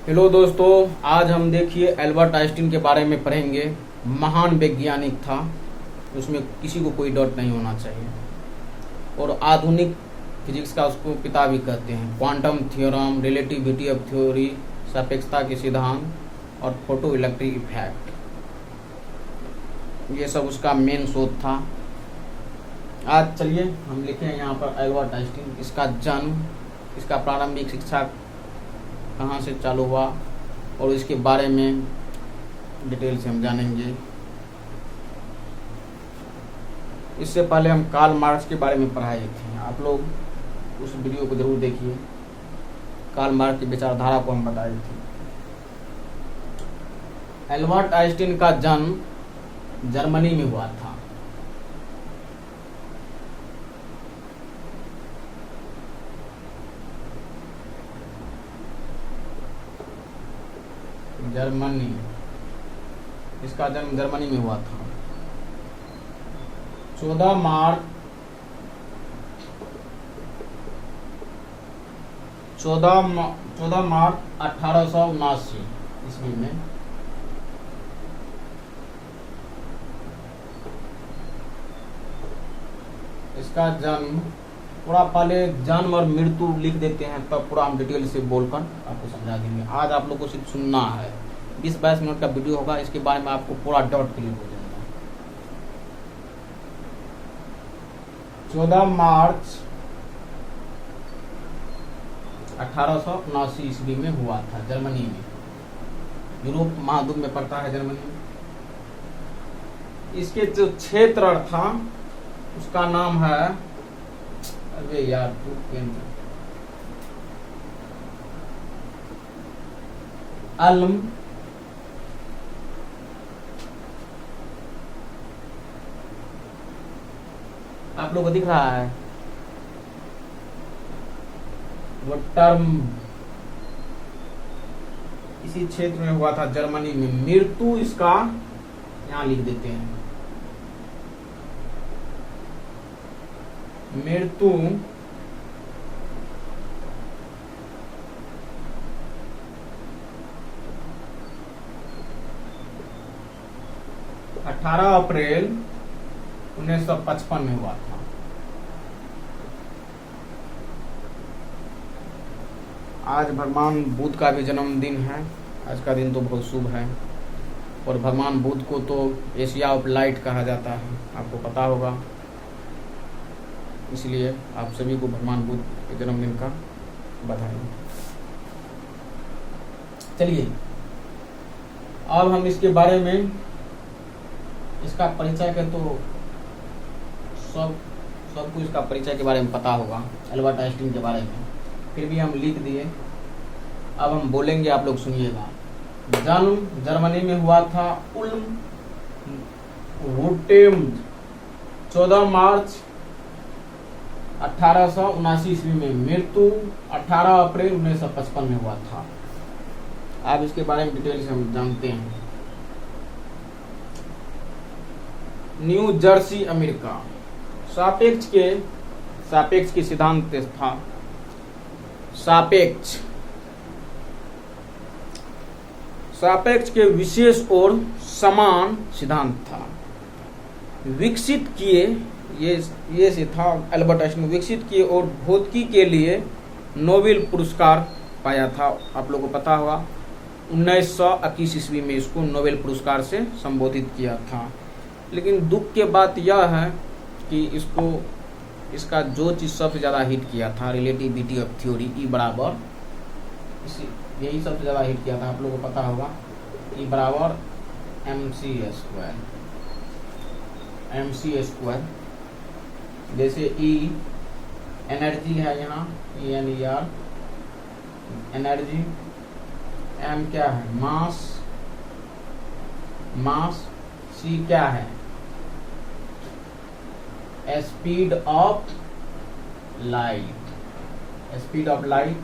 Hello दोस्तों, आज हम देखिए एल्बर्ट आइंस्टीन के बारे में पढ़ेंगे। महान वैज्ञानिक था, उसमें किसी को कोई डाउट नहीं होना चाहिए। और आधुनिक फिजिक्स का उसको पिता भी कहते हैं। Quantum theorem, relativity of theory, सापेक्षता के सिद्धांत और फोटो इलेक्ट्रिक इफेक्ट, ये सब उसका मेन शोध था। आज चलिए हम लिखे हैं यहाँ पर एल्बर्ट आइंस्टीन, इसका जन्म, इसका प्रारंभिक शिक्षा कहाँ से चालू हुआ और इसके बारे में डिटेल से हम जानेंगे। इससे पहले हम कार्ल मार्क्स के बारे में पढ़ाए थे, आप लोग उस वीडियो को जरूर देखिए। कार्ल मार्क्स की विचारधारा को हम बताए थे। एल्बर्ट आइंस्टीन का जन्म जर्मनी में हुआ था। जर्मनी, इसका जन्म जर्मनी में हुआ था। 14 मार्च 1879 ईस्वी में इसका जन्म। थोड़ा पहले जन्म और मृत्यु लिख देते हैं, तब पूरा हम डिटेल से बोलकर आपको समझा देंगे। आज आप लोग को सिर्फ सुनना है। 20-22 मिनट का वीडियो होगा, इसके बारे में आपको पूरा डाउट क्लियर हो जाएगा। 14 मार्च 1879 ईस्वी में हुआ था, जर्मनी में। यूरोप महाद्वीप में पड़ता है जर्मनी। इसके जो क्षेत्र था उसका नाम है, अरे यार अल्म आप लोगों को दिख रहा है वो टर्म, इसी क्षेत्र में हुआ था जर्मनी में। मृत्यु इसका यहां लिख देते हैं। मृत्यु 18 अप्रैल 1955 में हुआ था। आज भगवान बुद्ध का भी जन्मदिन है। आज का दिन तो बहुत शुभ है। और भगवान बुद्ध को तो एशिया ऑफ लाइट कहा जाता है, आपको पता होगा। इसलिए आप सभी को भगवान बुद्ध के जन्मदिन का बधाई। चलिए अब हम इसके बारे में, इसका परिचय के तो सबको इसका परिचय के बारे में पता होगा, एल्बर्ट आइंस्टीन के बारे में। फिर भी हम लिख दिए, अब हम बोलेंगे, आप लोग सुनिएगा। जन्म जर्मनी में हुआ था, उल्म वुटेम्ड, 14 मार्च 1879 ईस्वी में। मृत्यु 18 अप्रैल 1955 में हुआ था। अब इसके बारे में डिटेल से हम जानते हैं। New Jersey, America. सापेक्ष के सिद्धांत था। सापेक्ष के विशेष और समान सिद्धांत था। विकसित किए, ये से था एल्बर्ट आइंस्टीन, विकसित किए और भौतिकी के लिए नोबेल पुरस्कार पाया था। आप लोगों को पता होगा 1921 ईस्वी में इसको नोबेल पुरस्कार से संबोधित किया था। लेकिन दुख के बात यह है कि इसका जो चीज सबसे ज्यादा हिट किया था, रिलेटिविटी ऑफ थ्योरी, ई बराबर, यही सबसे ज्यादा हिट किया था। आप लोगों को पता होगा ई बराबर mc स्क्वायर। जैसे ई एनर्जी है, यहाँ ENER एनर्जी, m क्या है, मास, c क्या है, स्पीड ऑफ लाइट,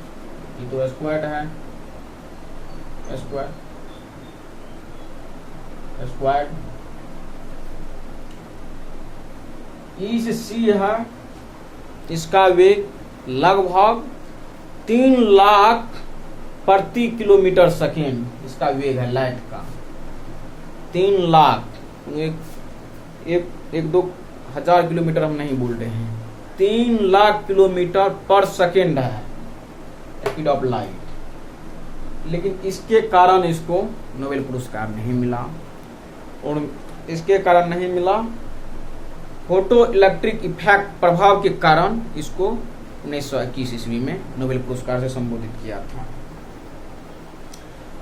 ये तो स्क्वायर है, स्क्वायर। ई से c है, इसका वेग लगभग 3 लाख प्रति किलोमीटर सेकेंड इसका वेग है लाइट का। 3 लाख, एक दो हजार किलोमीटर हम नहीं बोल रहे हैं, 3 लाख किलोमीटर पर सेकेंड है स्पीड ऑफ लाइट। लेकिन इसके कारण इसको नोबेल पुरस्कार नहीं मिला। और इसके कारण नहीं मिला, फोटो इलेक्ट्रिक इफेक्ट प्रभाव के कारण इसको 1921 ईस्वी में नोबेल पुरस्कार से संबोधित किया था।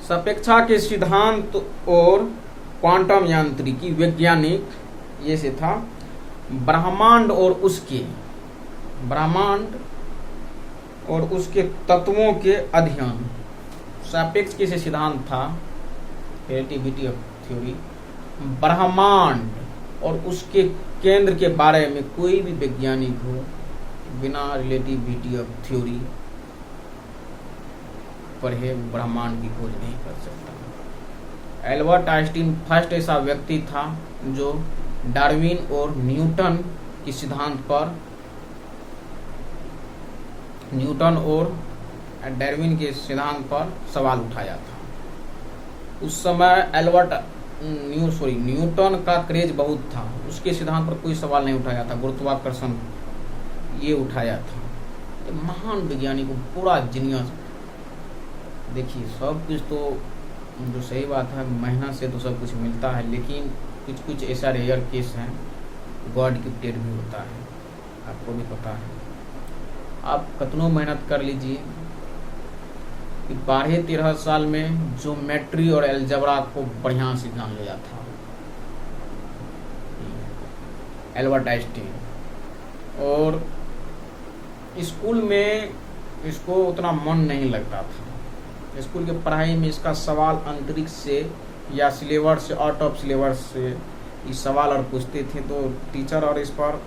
सापेक्षा के सिद्धांत और क्वांटम यांत्रिकी वैज्ञानिक ये से था ब्रह्मांड और उसके तत्वों के अध्ययन। सापेक्ष के से सिद्धांत था रिलेटिविटी ऑफ थ्योरी, ब्रह्मांड और उसके केंद्र के बारे में कोई भी वैज्ञानिक हो बिना रिलेटिविटी ऑफ थ्योरी पढ़े ब्रह्मांड की खोज नहीं कर सकता। एल्बर्ट आइंस्टीन फर्स्ट ऐसा व्यक्ति था जो डार्विन और न्यूटन के सिद्धांत पर, न्यूटन और डार्विन के सिद्धांत पर सवाल उठाया था। उस समय न्यूटन का क्रेज बहुत था, उसके सिद्धांत पर कोई सवाल नहीं उठाया था, गुरुत्वाकर्षण ये उठाया था। महान वैज्ञानिक, पूरा जीनियस। देखिए सब कुछ तो जो सही बात है, मेहनत से तो सब कुछ मिलता है, लेकिन कुछ कुछ ऐसा रेयर केस है गॉड गिफ्टेड भी होता है, आपको भी पता है। आप कितनों मेहनत कर लीजिए कि 12-13 साल में ज्योमेट्री और अलजेब्रा को बढ़िया से जान लिया था एल्बर्ट आइंस्टीन। और स्कूल में इसको उतना मन नहीं लगता था। स्कूल के पढ़ाई में इसका सवाल अंतरिक्ष से या सिलेबस से, आउट ऑफ सिलेबस से इस सवाल और पूछते थे, तो टीचर और इस पर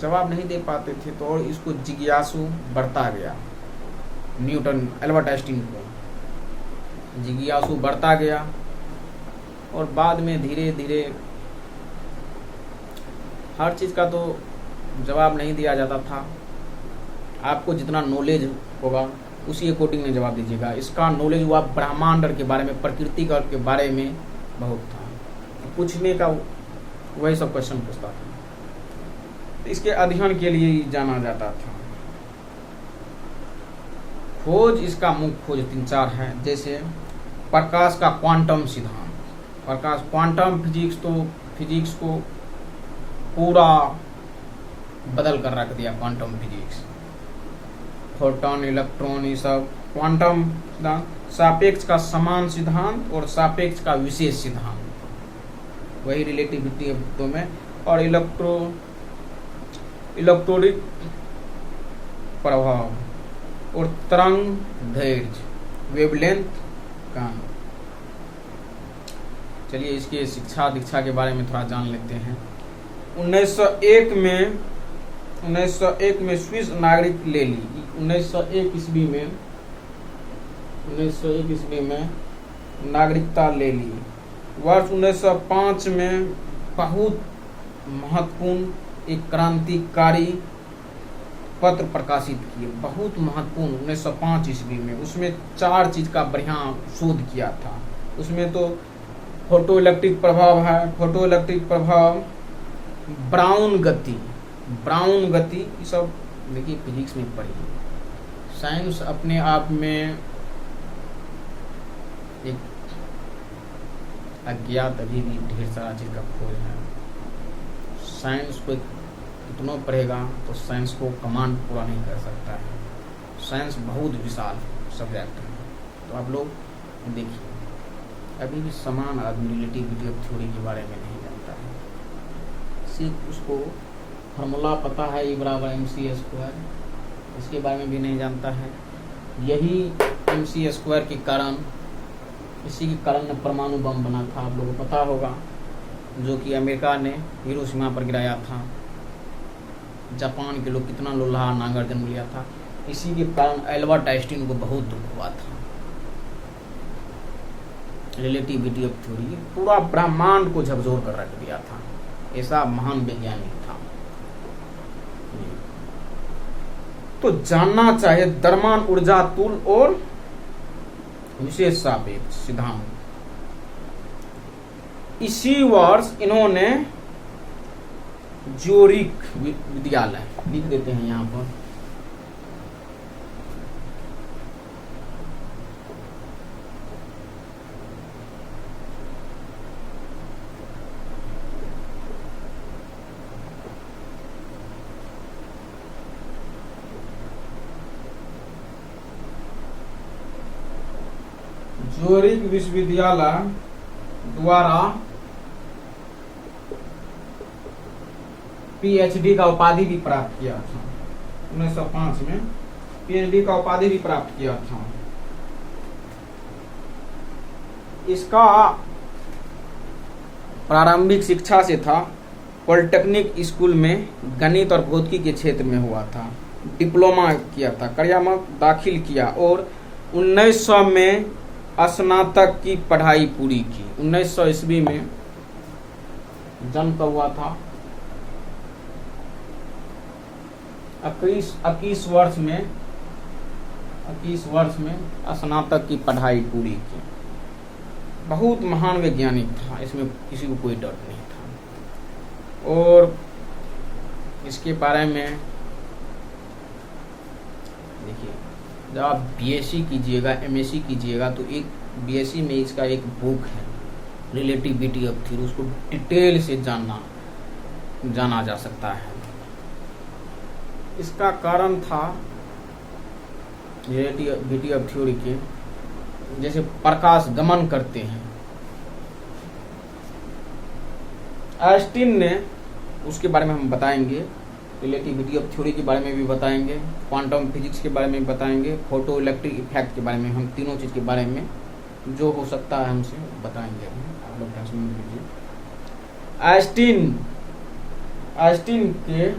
जवाब नहीं दे पाते थे, तो और इसको जिज्ञासु बढ़ता गया। न्यूटन, एल्बर्ट आइंस्टीन को जिज्ञासु बढ़ता गया और बाद में धीरे धीरे हर चीज़ का तो जवाब नहीं दिया जाता था। आपको जितना नॉलेज होगा उसी अकॉर्डिंग में जवाब दीजिएगा। इसका नॉलेज हुआ ब्रह्मांड के बारे में, प्रकृति के बारे में बहुत था, तो पूछने का वही सब क्वेश्चन पूछता था। तो इसके अध्ययन के लिए जाना जाता था। खोज, इसका मुख्य खोज 3-4 है, जैसे प्रकाश का क्वांटम सिद्धांत। प्रकाश, क्वांटम फिजिक्स तो फिजिक्स को पूरा बदल कर रख दिया। क्वांटम फिजिक्स, फोटॉन, इलेक्ट्रॉन, ये सब क्वांटम सिद्धांत। सापेक्ष का समान सिद्धांत और सापेक्ष का विशेष सिद्धांत, वही रिलेटिविटी में। और इलेक्ट्रोनिक प्रभाव और तरंग दैर्घ्य, वेवलेंथ का। चलिए इसके शिक्षा दीक्षा के बारे में थोड़ा जान लेते हैं। 1901 में स्विस नागरिक ले ली। 1901 ईस्वी में नागरिकता ले ली। वर्ष 1905 में बहुत महत्वपूर्ण एक क्रांतिकारी पत्र प्रकाशित किए, बहुत महत्वपूर्ण। 1905 ईस्वी में उसमें 4 चीज का बढ़िया शोध किया था। उसमें तो फोटो इलेक्ट्रिक प्रभाव है, फोटो इलेक्ट्रिक प्रभाव, ब्राउन गति, ये सब देखिए फिजिक्स में पढ़िए। साइंस अपने आप में एक अज्ञात अभी भी ढेर सारा चीज का खोज है। साइंस को इतना पढ़ेगा तो साइंस को कमांड पूरा नहीं कर सकता है। साइंस बहुत विशाल सब्जेक्ट है। तो आप लोग देखिए, अभी भी समान आदमी रिलेटिविटी ऑफ थ्योरी के बारे में नहीं जानता है। सिर्फ उसको फार्मूला पता है, E = mc², इसके बारे में भी नहीं जानता है। यही mc² के कारण, इसी के कारण परमाणु बम बना था, आप लोगों को पता होगा, जो कि अमेरिका ने हिरोशिमा पर गिराया था। जापान के लोग कितना लोहा नांगर जन्म लिया था। इसी के कारण एल्बर्ट आइंस्टीन को बहुत दुख हुआ था। रिलेटिविटी ऑफ थ्योरी पूरा ब्रह्मांड को झकझोर कर रख दिया था। ऐसा महान वैज्ञानिक था। को जानना चाहिए, द्रव्यमान ऊर्जा तुल्य और विशेष सापेक्ष सिद्धांत। इसी वर्ष इन्होंने ज्यूरिख विद्यालय, लिख देते हैं यहाँ पर, ज्यूरिख विश्वविद्यालय द्वारा पीएचडी का उपाधि भी प्राप्त किया था। 1905 में पीएचडी का उपाधि भी प्राप्त किया था। इसका प्रारंभिक शिक्षा से था पॉलिटेक्निक स्कूल में गणित और भौतिकी के क्षेत्र में हुआ था। डिप्लोमा किया था, कार्यात्मक दाखिल किया और 1900 में स्नातक की पढ़ाई पूरी की। 1900 ईस्वी में जन्म कब हुआ था? 21 वर्ष में स्नातक की पढ़ाई पूरी की। बहुत महान वैज्ञानिक था, इसमें किसी को कोई डर नहीं था। और इसके बारे में देखिए, जब आप बीएससी कीजिएगा, एमएससी कीजिएगा, तो एक बीएससी में इसका एक बुक है रिलेटिविटी ऑफ थ्योरी, उसको डिटेल से जाना जा सकता है। इसका कारण था रिलेटिविटी ऑफ थ्योरी के, जैसे प्रकाश गमन करते हैं, आइंस्टीन ने, उसके बारे में हम बताएंगे, रिलेटिविटी ऑफ थ्योरी के बारे में भी बताएंगे, क्वांटम फिजिक्स के बारे में भी बताएंगे, फोटो इलेक्ट्रिक इफेक्ट के बारे में, हम तीनों चीज़ के बारे में जो हो सकता है हमसे बताएंगे। आप लोग ध्यान दीजिए। आइंस्टीन के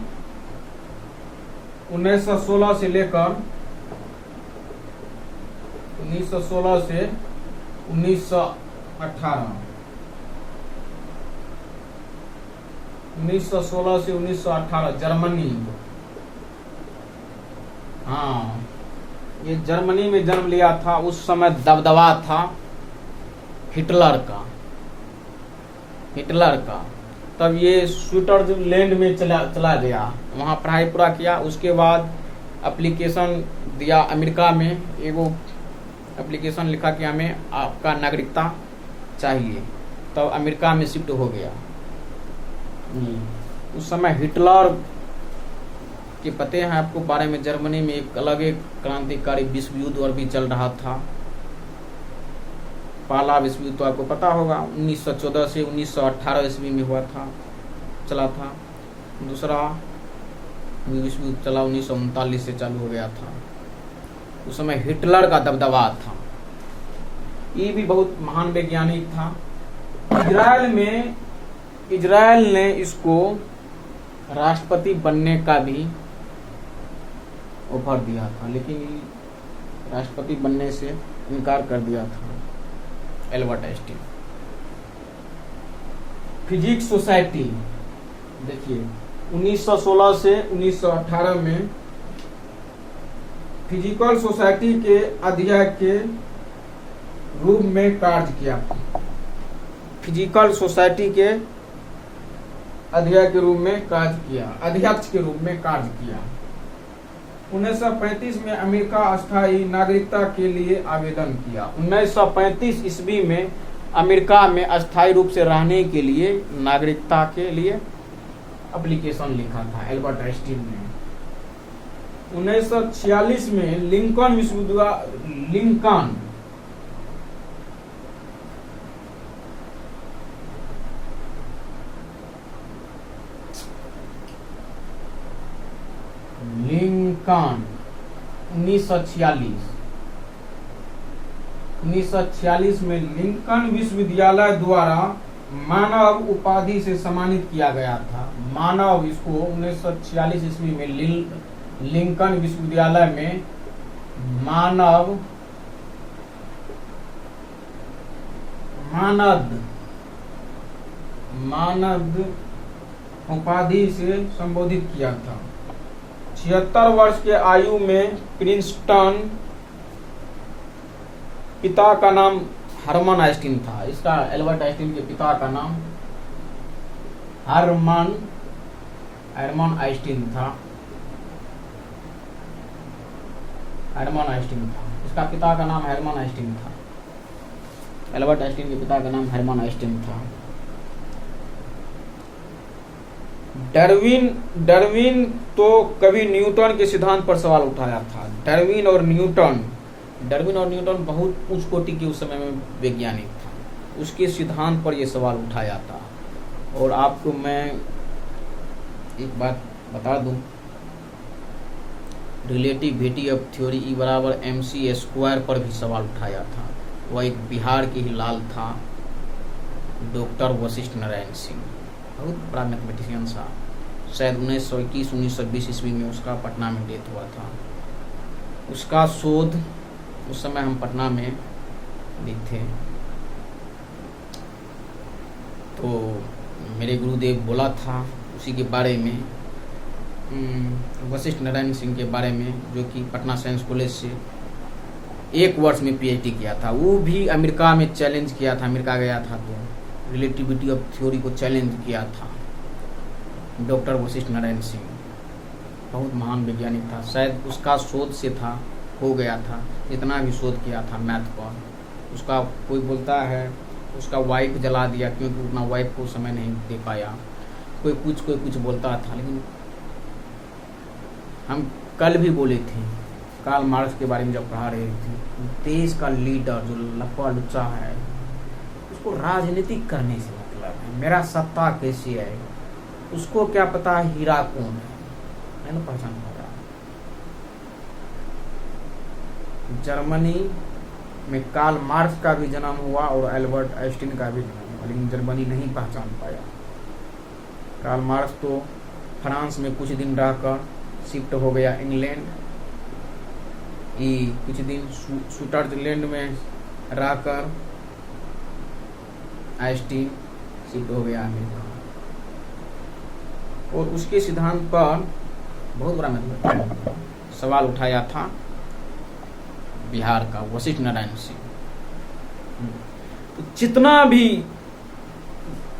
1916 से लेकर 1916 से 1918 1916 से 1918 जर्मनी, हाँ, ये जर्मनी में जन्म लिया था। उस समय दबदबा था हिटलर का। तब ये स्विट्जरलैंड में चला गया, वहाँ पढ़ाई पूरा किया। उसके बाद एप्लीकेशन दिया अमेरिका में, एगो एप्लीकेशन लिखा कि हमें आपका नागरिकता चाहिए, तब अमेरिका में शिफ्ट हो गया। उस समय हिटलर के पते हैं आपको बारे में, जर्मनी में एक अलग एक क्रांतिकारी विश्व युद्ध और भी चल रहा था। पहला विश्व युद्ध तो आपको पता होगा 1914 से 1918 ईस्वी में चला था। दूसरा विश्व युद्ध चला 1939 से चालू हो गया था। उस समय हिटलर का दबदबा था। ये भी बहुत महान वैज्ञानिक था। इजराइल ने इसको राष्ट्रपति बनने का भी ऑफर दिया था, लेकिन राष्ट्रपति बनने से इनकार कर दिया था एल्बर्ट आइंस्टीन। फिजिक्स सोसाइटी देखिए, 1916 से 1918 में फिजिकल सोसाइटी के अध्यक्ष के रूप में कार्य किया। फिजिकल सोसाइटी के अध्यक्ष के रूप में कार्य किया। 1935 में अमेरिका अस्थायी नागरिकता के लिए आवेदन किया। 1935 ईस्वी में अमेरिका में अस्थायी रूप से रहने के लिए नागरिकता के लिए एप्लीकेशन लिखा था एल्बर्ट आइंस्टीन ने। 1946 में लिंकन लिंकन 1946 में लिंकन विश्वविद्यालय द्वारा मानव उपाधि से सम्मानित किया गया था। मानव, इसको 1946 ईस्वी में लिंकन विश्वविद्यालय में मानद उपाधि से संबोधित किया था। 76 वर्ष के आयु में प्रिंसटन, पिता का नाम हरमन आइंस्टीन था। इसका एल्बर्ट आइंस्टीन के पिता का नाम हरमन आइंस्टीन था। इसका पिता का नाम हरमन आइंस्टीन था। एल्बर्ट आइंस्टीन के पिता का नाम हरमन आइंस्टीन था। डार्विन तो कभी न्यूटन के सिद्धांत पर सवाल उठाया था। डार्विन और न्यूटन बहुत उच्च कोटि के उस समय में वैज्ञानिक था। उसके सिद्धांत पर यह सवाल उठाया था। और आपको मैं एक बात बता दूं, रिलेटिविटी ऑफ थ्योरी E बराबर mc² पर भी सवाल उठाया था। वह एक बिहार के ही लाल था, डॉक्टर वशिष्ठ नारायण सिंह, बहुत बड़ा मैथमेटिशियन था। शायद 1921-1920 ईस्वी में उसका पटना में डेथ हुआ था। उसका शोध उस समय हम पटना में भी थे, तो मेरे गुरुदेव बोला था उसी के बारे में, वशिष्ठ नारायण सिंह के बारे में, जो कि पटना साइंस कॉलेज से 1 वर्ष में PhD किया था। वो भी अमेरिका में चैलेंज किया था, अमेरिका गया था तो रिलेटिविटी ऑफ थ्योरी को चैलेंज किया था। डॉक्टर वशिष्ठ नारायण सिंह बहुत महान वैज्ञानिक था। शायद उसका शोध से था, हो गया था, जितना भी शोध किया था मैथ पर। उसका कोई बोलता है उसका वाइफ जला दिया, क्योंकि उतना वाइफ को समय नहीं दे पाया। कोई कुछ बोलता था। लेकिन हम कल भी बोले थे, कार्ल मार्क्स के बारे में जब पढ़ा रहे थे, देश का लीडर जो लप्पा लुच्चा है, उसको राजनीतिक करने से मतलब है। मेरा सत्ता कैसी है, उसको क्या पता है हीरा कौन है, मैंने पहचान पाया। जर्मनी में कार्ल मार्क्स का भी जन्म हुआ और एल्बर्ट आइंस्टीन का भी जन्म हुआ, लेकिन जर्मनी नहीं पहचान पाया। कार्ल मार्क्स तो फ्रांस में कुछ दिन रहकर शिफ्ट हो गया इंग्लैंड, कुछ दिन स्विट्जरलैंड में रहकर आइंस्टीन शिफ्ट हो गया अमेरिका। और उसके सिद्धांत पर बहुत बड़ा मतलब सवाल उठाया था बिहार का वशिष्ठ नारायण सिंह। तो जितना भी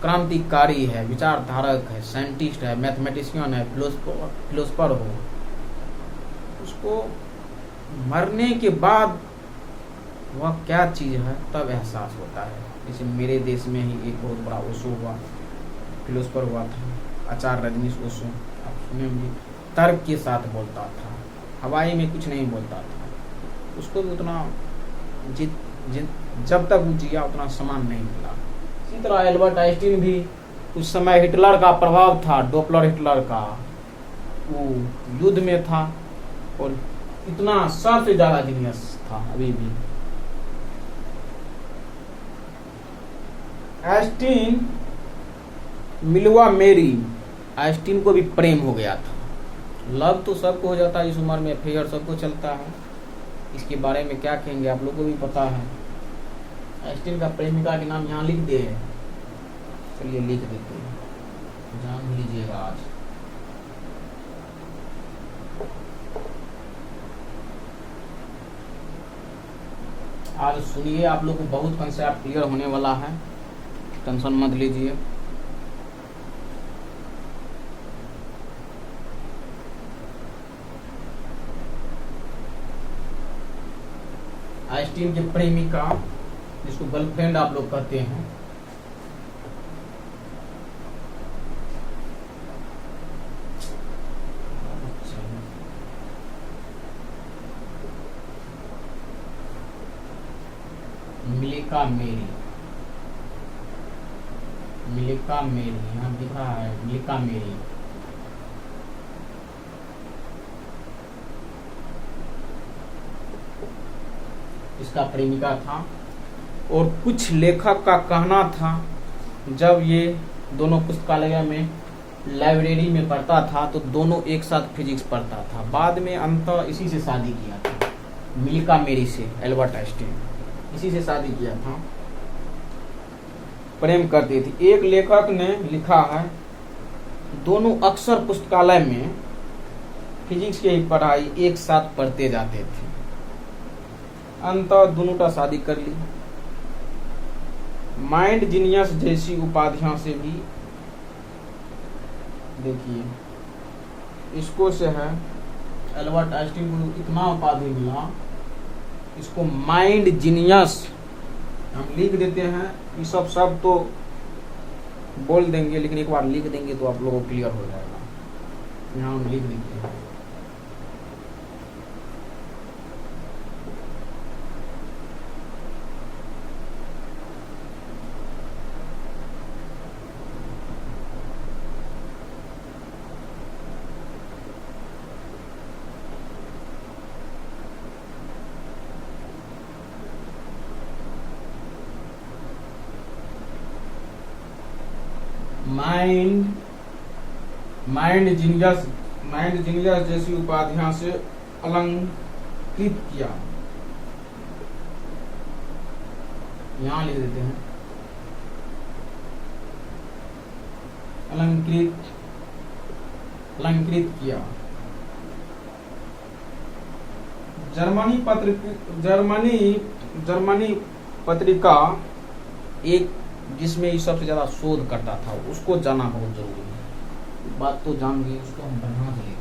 क्रांतिकारी है, विचारधारक है, साइंटिस्ट है, मैथमेटिशियन है, फिलोसफर हो, उसको मरने के बाद वह क्या चीज है तब एहसास होता है। जैसे मेरे देश में ही एक बहुत बड़ा ओशो हुआ, फिलोसफर हुआ था, आचार्य रजनीश ओशो। आप सुने होंगे, तर्क के साथ बोलता था, हवाई में कुछ नहीं बोलता था। उसको भी उतना जब तक वो जिया उतना सम्मान नहीं मिला। इसी तरह एल्बर्ट आइंस्टीन भी उस समय हिटलर का प्रभाव था, डॉपलर हिटलर का, वो युद्ध में था और इतना सबसे ज्यादा जीनियस था अभी भी। आइंस्टीन मिलवा मेरी, आइंस्टीन को भी प्रेम हो गया था। लव तो सबको हो जाता है इस उम्र में, अफेयर सबको चलता है। इसके बारे में क्या कहेंगे, आप लोगों को भी पता है। आइंस्टीन का प्रेमिका के नाम यहाँ लिख दे, चलिए लिख देते हैं, जान लीजिएगा। आज सुनिए, आप लोग को बहुत कंसेप्ट क्लियर होने वाला है, टेंशन मत लीजिए। आइंस्टीन की प्रेमिका, जिसको गर्लफ्रेंड आप लोग कहते हैं, मिलिका मेरी, यहाँ दिख रहा है मिलिका मेरी। इसका प्रेमिका था। और कुछ लेखक का कहना था, जब ये दोनों पुस्तकालय में लाइब्रेरी में पढ़ता था तो दोनों एक साथ फिजिक्स पढ़ता था। बाद में अंततः इसी से शादी किया था, मिलिका मेरी से, एल्बर्ट आइंस्टीन इसी से शादी किया था। प्रेम करती थी। एक लेखक ने लिखा है, दोनों अक्सर पुस्तकालय में फिजिक्स की पढ़ाई एक साथ पढ़ते जाते थे। अंततः दोनों का शादी कर ली। माइंड जीनियस जैसी उपाधियों से भी, देखिए इसको से है एल्बर्ट आइंस्टीन को इतना उपाधि मिला, इसको माइंड जीनियस हम लिख देते हैं। ये सब शब्द तो बोल देंगे, लेकिन एक बार लिख देंगे तो आप लोगों को क्लियर हो जाएगा। यहाँ हम लिख देते हैं। माइंड जीनियस जैसी उपाधियां से अलंकृत किया। यहां लिख देते हैं अलंकृत किया। जर्मनी पत्रिका एक जिसमें ये सबसे ज्यादा शोध करता था, उसको जाना बहुत जरूरी है। बात तो जान गए, उसको हम बढ़ा लेते हैं।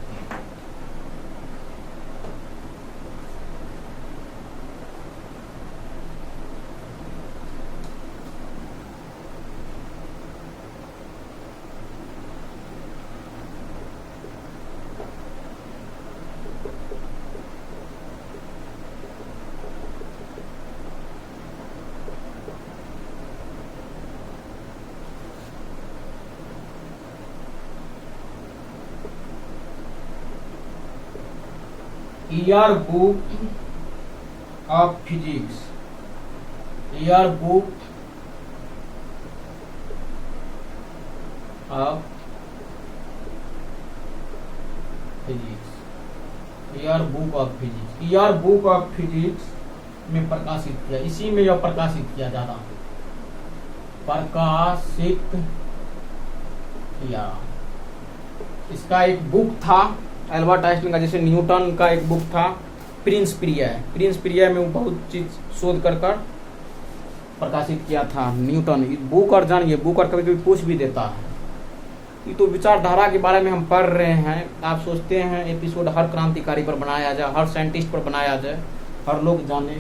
Year book of physics, year book of physics, year book of physics, year book of physics में प्रकाशित किया। इसी में यह प्रकाशित किया ज्यादा प्रकाशित किया। इसका एक बुक था एल्बर्ट आइंस्टीन का, जैसे न्यूटन का एक बुक था प्रिंस पिरिया। प्रिंस पिरिया में वो बहुत चीज शोध कर प्रकाशित किया था न्यूटन। बुक और जानिए, बुक और कभी कभी पूछ भी देता है। ये तो विचारधारा के बारे में हम पढ़ रहे हैं। आप सोचते हैं एपिसोड हर क्रांतिकारी पर बनाया जाए, हर साइंटिस्ट पर बनाया जाए, हर लोग जाने।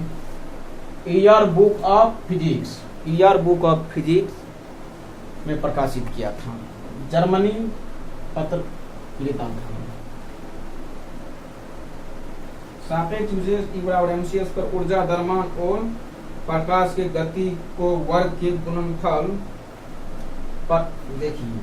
Year book of physics, year book of physics में प्रकाशित किया था। जर्मनी पत्र लेता था। सापेक्ष विशेष E बराबर mc पर ऊर्जा, द्रव्यमान और प्रकाश के गति को वर्ग के गुणनफल पर देखिए